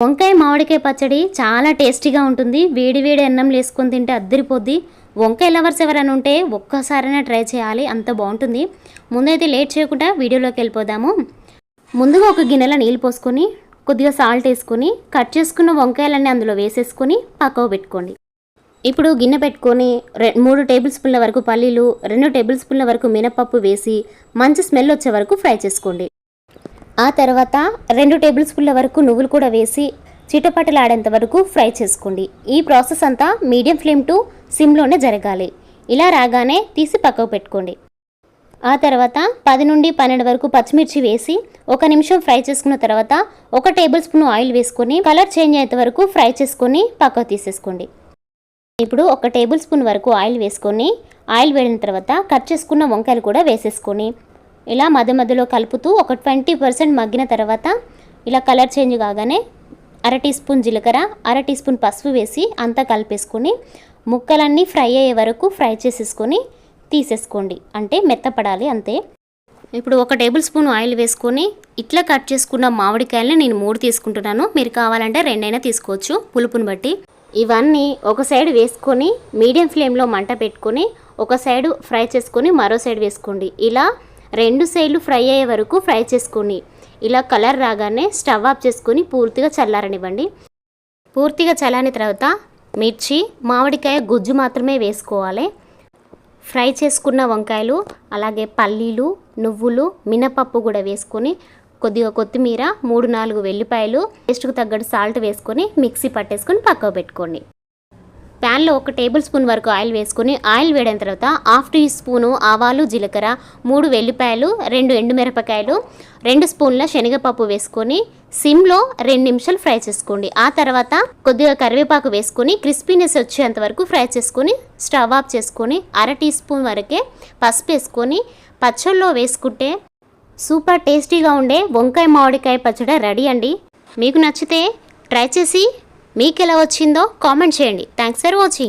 వంకాయ మామిడికాయ పచ్చడి చాలా టేస్టీగా ఉంటుంది. వేడి వేడి అన్నం వేసుకొని తింటే అద్దరిపోద్ది. వంకాయ లవర్స్ ఎవరైనా ఉంటే ఒక్కసారైనా ట్రై చేయాలి, అంత బాగుంటుంది. ముందైతే లేట్ చేయకుండా వీడియోలోకి వెళ్ళిపోదాము. ముందుగా ఒక గిన్నెలో నీళ్ళు పోసుకొని కొద్దిగా సాల్ట్ వేసుకొని కట్ చేసుకున్న వంకాయలన్నీ అందులో వేసేసుకొని పక్కకు పెట్టుకోండి. ఇప్పుడు గిన్నె పెట్టుకొని 3 టేబుల్ స్పూన్ల వరకు పల్లీలు, 2 టేబుల్ స్పూన్ల వరకు మినపప్పు వేసి మంచి స్మెల్ వచ్చే వరకు ఫ్రై చేసుకోండి. ఆ తర్వాత 2 టేబుల్ స్పూన్ల వరకు నువ్వులు కూడా వేసి చిటపటలాడేంత వరకు ఫ్రై చేసుకోండి. ఈ ప్రాసెస్ అంతా మీడియం ఫ్లేమ్ టు సిమ్లోనే జరగాలి. ఇలా రాగానే తీసి పక్కకు పెట్టుకోండి. ఆ తర్వాత 10 నుండి 12 వరకు పచ్చిమిర్చి వేసి 1 నిమిషం ఫ్రై చేసుకున్న తర్వాత 1 టేబుల్ స్పూన్ ఆయిల్ వేసుకొని కలర్ చేంజ్ అయ్యేంత వరకు ఫ్రై చేసుకొని పక్కకు తీసేసుకోండి. ఇప్పుడు 1 టేబుల్ స్పూన్ వరకు ఆయిల్ వేసుకొని ఆయిల్ వేడిన తర్వాత కట్ చేసుకున్న వంకాయలు కూడా వేసేసుకొని ఇలా మధ్య మధ్యలో కలుపుతూ ఒక 20% మగ్గిన తర్వాత ఇలా కలర్ చేంజ్ కాగానే 1/2 టీ స్పూన్ జీలకర్ర, 1/2 టీ స్పూన్ పసుపు వేసి అంతా కలిపేసుకొని ముక్కలన్నీ ఫ్రై అయ్యే వరకు ఫ్రై చేసేసుకొని తీసేసుకోండి. అంటే మెత్తపడాలి అంతే. ఇప్పుడు 1 టేబుల్ స్పూన్ ఆయిల్ వేసుకొని ఇట్లా కట్ చేసుకున్న మామిడికాయలని నేను 3 తీసుకుంటున్నాను. మీరు కావాలంటే 2 అయినా తీసుకోవచ్చు పులుపుని బట్టి. ఇవన్నీ ఒక సైడ్ వేసుకొని మీడియం ఫ్లేమ్లో మంట పెట్టుకొని ఒక సైడ్ ఫ్రై చేసుకొని మరో సైడ్ వేసుకోండి. ఇలా 2 సైడ్లు ఫ్రై అయ్యే వరకు ఫ్రై చేసుకొని ఇలా కలర్ రాగానే స్టవ్ ఆఫ్ చేసుకొని పూర్తిగా చల్లారనివ్వండి. పూర్తిగా చల్లారిన తర్వాత మిర్చి, మామిడికాయ గుజ్జు మాత్రమే వేసుకోవాలి. ఫ్రై చేసుకున్న వంకాయలు, అలాగే పల్లీలు, నువ్వులు, మినపప్పు కూడా వేసుకొని కొద్దిగా కొత్తిమీర, 3-4 వెల్లిపాయలు, టేస్ట్కు తగ్గట్టు సాల్ట్ వేసుకొని మిక్సీ పట్టేసుకొని పక్కకు పెట్టుకోండి. ప్యాన్లో 1 టేబుల్ స్పూన్ వరకు ఆయిల్ వేసుకొని ఆయిల్ వేడిన తర్వాత 1/2 టీ స్పూను ఆవాలు, జీలకర్ర, 3 వెల్లిపాయలు, 2 ఎండుమిరపకాయలు, 2 స్పూన్ల శనగపప్పు వేసుకొని సిమ్లో 2 నిమిషాలు ఫ్రై చేసుకోండి. ఆ తర్వాత కొద్దిగా కరివేపాకు వేసుకొని క్రిస్పీనెస్ వచ్చేంత వరకు ఫ్రై చేసుకొని స్టవ్ ఆఫ్ చేసుకొని 1/2 టీ స్పూన్ వరకే పసుపు వేసుకొని పచ్చళ్ళలో వేసుకుంటే సూపర్ టేస్టీగా ఉండే వంకాయ మామిడికాయ పచ్చడి రెడీ అండి. మీకు నచ్చితే ట్రై చేసి మీకు ఎలా వచ్చిందో కామెంట్ చేయండి. Thanks for watching.